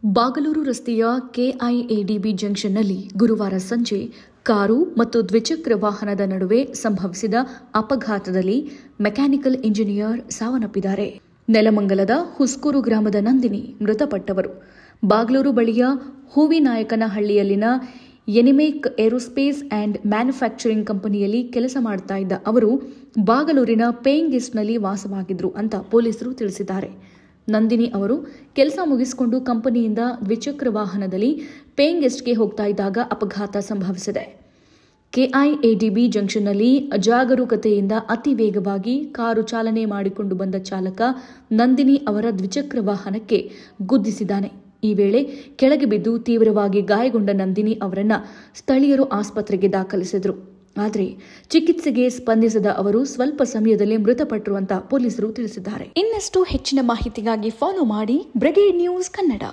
ಬಾಗಲೂರು ರಸ್ತೆಯ ಕೆಐಎಡಿಬಿ ಜಂಕ್ಷನ್ನಲ್ಲಿ ಗುರುವಾರ ಸಂಜೆ ಕಾರು ಮತ್ತು ದ್ವಿಚಕ್ರ ವಾಹನದ ನಡುವೆ ಸಂಭವಿಸಿದ ಅಪಘಾತದಲ್ಲಿ ಮೆಕ್ಯಾನಿಕಲ್ ಇಂಜಿನಿಯರ್ ಸಾವನ್ನಪ್ಪಿದ್ದಾರೆ. ನೆಲಮಂಗಲದ ಹುಸ್ಕೂರು ಗ್ರಾಮದ ನಂದಿನಿ ಮೃತಪಟ್ಟವರು. ಬಾಗಲೂರು ಬಳಿಯ ಹೂವಿನಾಯಕನಹಳ್ಳಿಯಲ್ಲಿನ ಎನಿಮೇಕ್ ಏರೋಸ್ಪೇಸ್ ಅಂಡ್ ಮ್ಯಾನುಫ್ಯಾಕ್ಚರಿಂಗ್ ಕಂಪನಿಯಲ್ಲಿ ಕೆಲಸ ಮಾಡ್ತಾ ಇದ್ದ ಅವರು ಬಾಗಲೂರಿನ ಪೇಯಿಂಗ್ ಗೆಸ್ಟ್ನಲ್ಲಿ ವಾಸವಾಗಿದ್ರು ಅಂತ ಪೊಲೀಸರು ತಿಳಿಸಿದ್ದಾರೆ. ನಂದಿನಿ ಅವರು ಕೆಲಸ ಮುಗಿಸಿಕೊಂಡು ಕಂಪನಿಯಿಂದ ದ್ವಿಚಕ್ರ ವಾಹನದಲ್ಲಿ ಪೇಯಿಂಗ್ ಗೆಸ್ಟ್ಗೆ ಹೋಗ್ತಾ ಇದ್ದಾಗ ಅಪಘಾತ ಸಂಭವಿಸಿದೆ. ಕೆಐಎಡಿಬಿ ಜಂಕ್ಷನ್ನಲ್ಲಿ ಅಜಾಗರೂಕತೆಯಿಂದ ಅತಿ ವೇಗವಾಗಿ ಕಾರು ಚಾಲನೆ ಮಾಡಿಕೊಂಡು ಬಂದ ಚಾಲಕ ನಂದಿನಿ ಅವರ ದ್ವಿಚಕ್ರ ವಾಹನಕ್ಕೆ ಗುದ್ದಿಸಿದ್ದಾನೆ. ಈ ವೇಳೆ ಕೆಳಗೆ ಬಿದ್ದು ತೀವ್ರವಾಗಿ ಗಾಯಗೊಂಡ ನಂದಿನಿ ಅವರನ್ನ ಸ್ಥಳೀಯರು ಆಸ್ಪತ್ರೆಗೆ ದಾಖಲಿಸಿದರು. ಆದರೆ ಚಿಕಿತ್ಸೆಗೆ ಸ್ಪಂದಿಸದ ಅವರು ಸ್ವಲ್ಪ ಸಮಯದಲ್ಲೇ ಮೃತಪಟ್ಟರು ಅಂತ ಪೊಲೀಸರು ತಿಳಿಸಿದ್ದಾರೆ. ಇನ್ನಷ್ಟು ಹೆಚ್ಚಿನ ಮಾಹಿತಿಗಾಗಿ ಫಾಲೋ ಮಾಡಿ ಬ್ರಿಗೇಡ್ ನ್ಯೂಸ್ ಕನ್ನಡ.